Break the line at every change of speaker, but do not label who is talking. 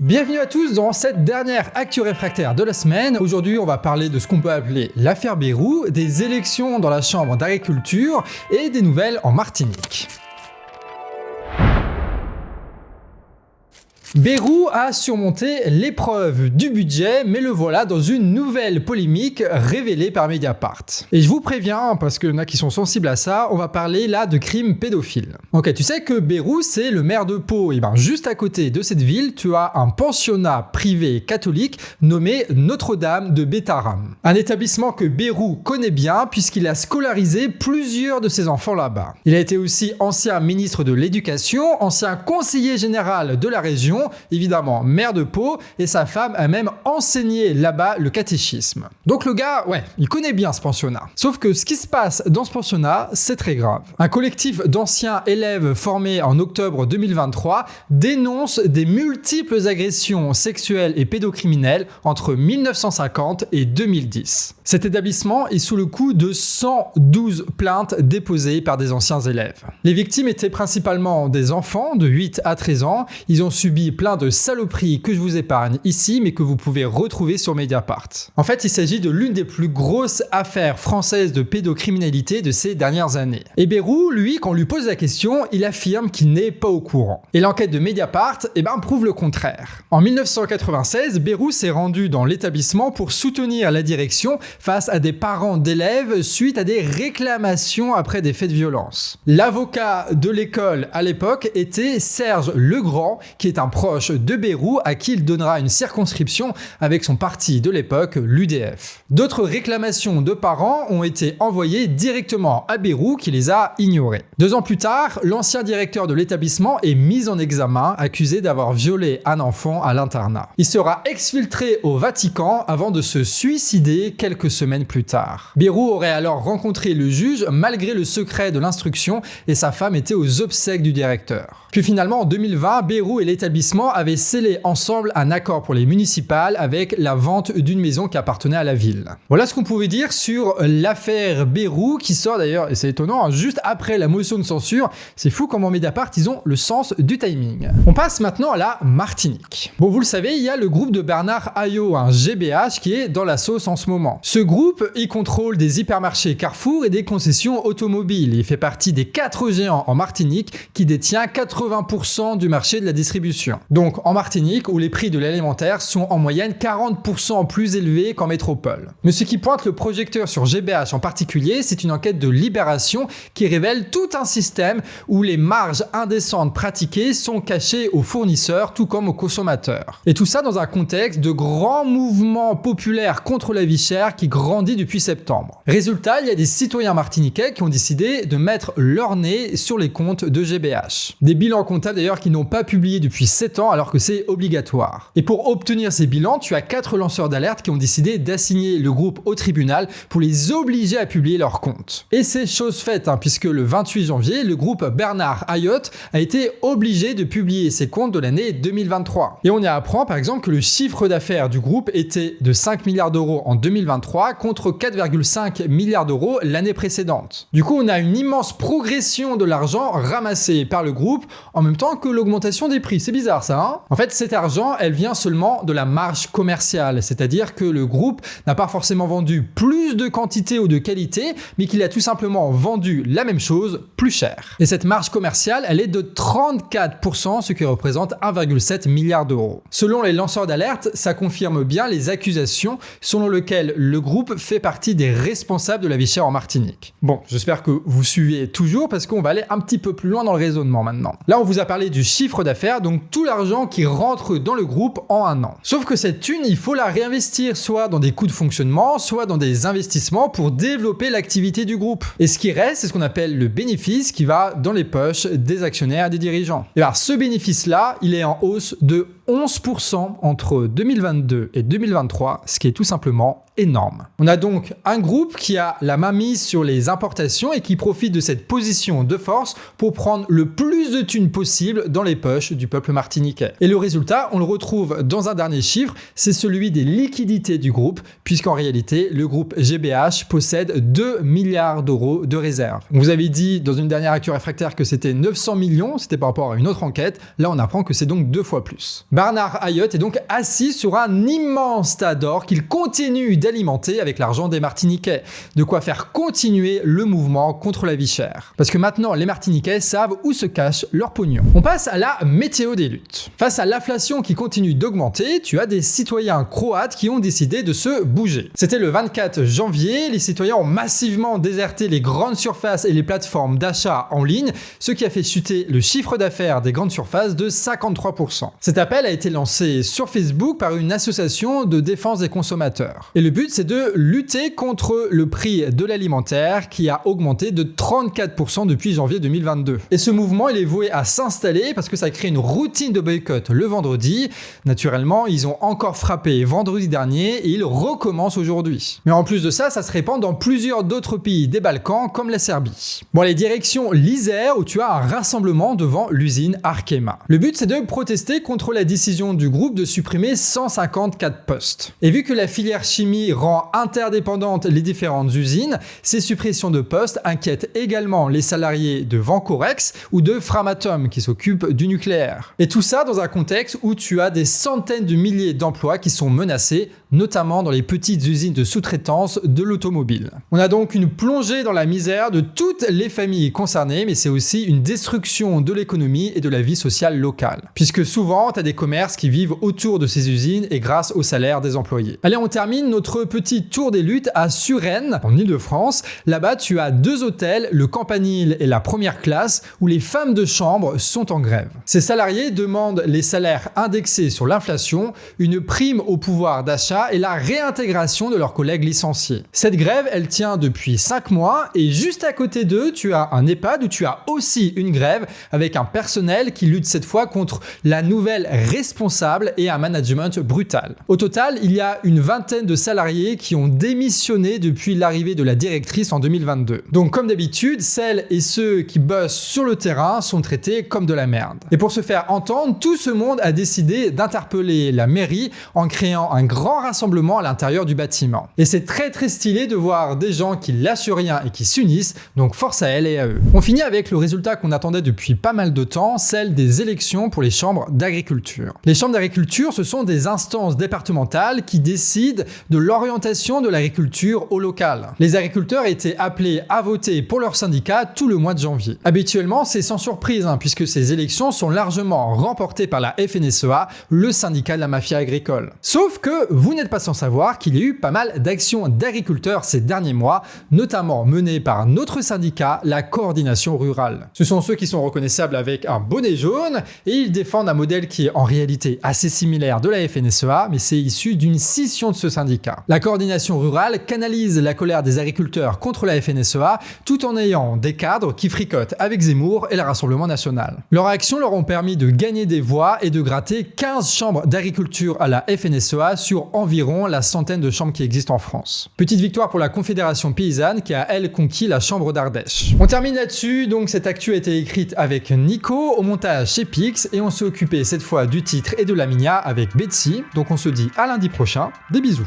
Bienvenue à tous dans cette dernière actu réfractaire de la semaine. Aujourd'hui, on va parler de ce qu'on peut appeler l'affaire Bayrou, des élections dans la Chambre d'agriculture et des nouvelles en Martinique. Bayrou a surmonté l'épreuve du budget, mais le voilà dans une nouvelle polémique révélée par Mediapart. Et je vous préviens, parce qu'il y en a qui sont sensibles à ça, on va parler là de crimes pédophiles. Ok, tu sais que Bayrou, c'est le maire de Pau. Et bien, juste à côté de cette ville, tu as un pensionnat privé catholique nommé Notre-Dame de Bétharram. Un établissement que Bayrou connaît bien, puisqu'il a scolarisé plusieurs de ses enfants là-bas. Il a été aussi ancien ministre de l'Éducation, ancien conseiller général de la région, évidemment maire de Pau, et sa femme a même enseigné là-bas le catéchisme. Donc le gars, il connaît bien ce pensionnat. Sauf que ce qui se passe dans ce pensionnat, c'est très grave. Un collectif d'anciens élèves formés en octobre 2023 dénonce des multiples agressions sexuelles et pédocriminelles entre 1950 et 2010. Cet établissement est sous le coup de 112 plaintes déposées par des anciens élèves. Les victimes étaient principalement des enfants de 8 à 13 ans. Ils ont subi plein de saloperies que je vous épargne ici, mais que vous pouvez retrouver sur Mediapart. En fait, il s'agit de l'une des plus grosses affaires françaises de pédocriminalité de ces dernières années. Et Bayrou, lui, quand on lui pose la question, il affirme qu'il n'est pas au courant. Et l'enquête de Mediapart, prouve le contraire. En 1996, Bayrou s'est rendu dans l'établissement pour soutenir la direction face à des parents d'élèves suite à des réclamations après des faits de violence. L'avocat de l'école à l'époque était Serge Legrand, qui est un proche de Bayrou à qui il donnera une circonscription avec son parti de l'époque, l'UDF. D'autres réclamations de parents ont été envoyées directement à Bayrou qui les a ignorées. 2 ans plus tard, l'ancien directeur de l'établissement est mis en examen, accusé d'avoir violé un enfant à l'internat. Il sera exfiltré au Vatican avant de se suicider quelques semaines plus tard. Bayrou aurait alors rencontré le juge malgré le secret de l'instruction et sa femme était aux obsèques du directeur. Puis finalement, en 2020, Bayrou et l'établissement avaient scellé ensemble un accord pour les municipales avec la vente d'une maison qui appartenait à la ville. Voilà ce qu'on pouvait dire sur l'affaire Bayrou qui sort d'ailleurs, et c'est étonnant, juste après la motion de censure. C'est fou comment Mediapart, ils ont le sens du timing. On passe maintenant à la Martinique. Bon, vous le savez, il y a le groupe de Bernard Ayot, un GBH, qui est dans la sauce en ce moment. Ce groupe, il contrôle des hypermarchés Carrefour et des concessions automobiles. Il fait partie des 4 géants en Martinique qui détient 80% du marché de la distribution. Donc en Martinique, où les prix de l'alimentaire sont en moyenne 40% plus élevés qu'en métropole. Mais ce qui pointe le projecteur sur GBH en particulier, c'est une enquête de Libération qui révèle tout un système où les marges indécentes pratiquées sont cachées aux fournisseurs tout comme aux consommateurs. Et tout ça dans un contexte de grands mouvements populaires contre la vie chère qui grandit depuis septembre. Résultat, il y a des citoyens martiniquais qui ont décidé de mettre leur nez sur les comptes de GBH. Des bilans comptables d'ailleurs qui n'ont pas publié depuis 7 ans alors que c'est obligatoire. Et pour obtenir ces bilans, tu as 4 lanceurs d'alerte qui ont décidé d'assigner le groupe au tribunal pour les obliger à publier leurs comptes. Et c'est chose faite, puisque le 28 janvier, le groupe Bernard Ayot a été obligé de publier ses comptes de l'année 2023. Et on y apprend par exemple que le chiffre d'affaires du groupe était de 5 milliards d'euros en 2023 contre 4,5 milliards d'euros l'année précédente. Du coup, on a une immense progression de l'argent ramassé par le groupe en même temps que l'augmentation des prix. C'est bizarre ça, hein? En fait, cet argent, elle vient seulement de la marge commerciale, c'est-à-dire que le groupe n'a pas forcément vendu plus de quantité ou de qualité, mais qu'il a tout simplement vendu la même chose plus cher. Et cette marge commerciale, elle est de 34%, ce qui représente 1,7 milliard d'euros. Selon les lanceurs d'alerte, ça confirme bien les accusations selon lesquelles le groupe fait partie des responsables de la vie chère en Martinique. Bon, j'espère que vous suivez toujours parce qu'on va aller un petit peu plus loin dans le raisonnement maintenant. Là, on vous a parlé du chiffre d'affaires, donc tout l'argent qui rentre dans le groupe en un an. Sauf que cette thune, il faut la réinvestir soit dans des coûts de fonctionnement, soit dans des investissements pour développer l'activité du groupe. Et ce qui reste, c'est ce qu'on appelle le bénéfice qui va dans les poches des actionnaires et des dirigeants. Et alors, ce bénéfice-là, il est en hausse de 11% entre 2022 et 2023, ce qui est tout simplement énorme. On a donc un groupe qui a la main mise sur les importations et qui profite de cette position de force pour prendre le plus de thunes possible dans les poches du peuple martiniquais. Et le résultat, on le retrouve dans un dernier chiffre, c'est celui des liquidités du groupe, puisqu'en réalité, le groupe GBH possède 2 milliards d'euros de réserves. On vous avait dit dans une dernière actu réfractaire que c'était 900 millions, c'était par rapport à une autre enquête. Là, on apprend que c'est donc 2 fois plus. Bernard Ayotte est donc assis sur un immense tas d'or qu'il continue d'alimenter avec l'argent des Martiniquais. De quoi faire continuer le mouvement contre la vie chère. Parce que maintenant, les Martiniquais savent où se cache leur pognon. On passe à la météo des luttes. Face à l'inflation qui continue d'augmenter, tu as des citoyens croates qui ont décidé de se bouger. C'était le 24 janvier, les citoyens ont massivement déserté les grandes surfaces et les plateformes d'achat en ligne, ce qui a fait chuter le chiffre d'affaires des grandes surfaces de 53%. Cet appel a été lancé sur Facebook par une association de défense des consommateurs. Et le but, c'est de lutter contre le prix de l'alimentaire qui a augmenté de 34% depuis janvier 2022. Et ce mouvement, il est voué à s'installer parce que ça crée une routine de boycott le vendredi. Naturellement, ils ont encore frappé vendredi dernier et ils recommencent aujourd'hui. Mais en plus de ça, ça se répand dans plusieurs d'autres pays des Balkans comme la Serbie. Bon, les directions l'Isère où tu as un rassemblement devant l'usine Arkema. Le but, c'est de protester contre la décision du groupe de supprimer 154 postes. Et vu que la filière chimie rend interdépendantes les différentes usines, ces suppressions de postes inquiètent également les salariés de Vancorex ou de Framatome qui s'occupent du nucléaire. Et tout ça dans un contexte où tu as des centaines de milliers d'emplois qui sont menacés, notamment dans les petites usines de sous-traitance de l'automobile. On a donc une plongée dans la misère de toutes les familles concernées, mais c'est aussi une destruction de l'économie et de la vie sociale locale. Puisque souvent, tu as des commerces qui vivent autour de ces usines et grâce au salaire des employés. Allez, on termine notre petit tour des luttes à Suresnes, en Ile-de-France. Là-bas, tu as 2 hôtels, le Campanile et la première classe, où les femmes de chambre sont en grève. Ces salariés demandent les salaires indexés sur l'inflation, une prime au pouvoir d'achat et la réintégration de leurs collègues licenciés. Cette grève, elle tient depuis 5 mois et juste à côté d'eux, tu as un EHPAD où tu as aussi une grève avec un personnel qui lutte cette fois contre la nouvelle responsable et un management brutal. Au total, il y a une vingtaine de salariés qui ont démissionné depuis l'arrivée de la directrice en 2022. Donc comme d'habitude, celles et ceux qui bossent sur le terrain sont traités comme de la merde. Et pour se faire entendre, tout ce monde a décidé d'interpeller la mairie en créant un grand rassemblement à l'intérieur du bâtiment. Et c'est très stylé de voir des gens qui lâchent rien et qui s'unissent, donc force à elles et à eux. On finit avec le résultat qu'on attendait depuis pas mal de temps, celle des élections pour les chambres d'agriculture. Les chambres d'agriculture, ce sont des instances départementales qui décident de l'orientation de l'agriculture au local. Les agriculteurs étaient appelés à voter pour leur syndicat tout le mois de janvier. Habituellement, c'est sans surprise, puisque ces élections sont largement remportées par la FNSEA, le syndicat de la mafia agricole. Sauf que vous n'êtes pas sans savoir qu'il y a eu pas mal d'actions d'agriculteurs ces derniers mois, notamment menées par notre syndicat, la Coordination Rurale. Ce sont ceux qui sont reconnaissables avec un bonnet jaune et ils défendent un modèle qui est en réalité assez similaire de la FNSEA, mais c'est issu d'une scission de ce syndicat. La Coordination Rurale canalise la colère des agriculteurs contre la FNSEA tout en ayant des cadres qui fricotent avec Zemmour et le Rassemblement National. Leurs actions leur ont permis de gagner des voix et de gratter 15 chambres d'agriculture à la FNSEA sur environ la centaine de chambres qui existent en France. Petite victoire pour la Confédération Paysanne qui a, elle, conquis la chambre d'Ardèche. On termine là-dessus, donc cette actu a été écrite avec Nico, au montage chez Pix, et on s'est occupé cette fois du titre et de la minia avec Betsy. Donc on se dit à lundi prochain, des bisous.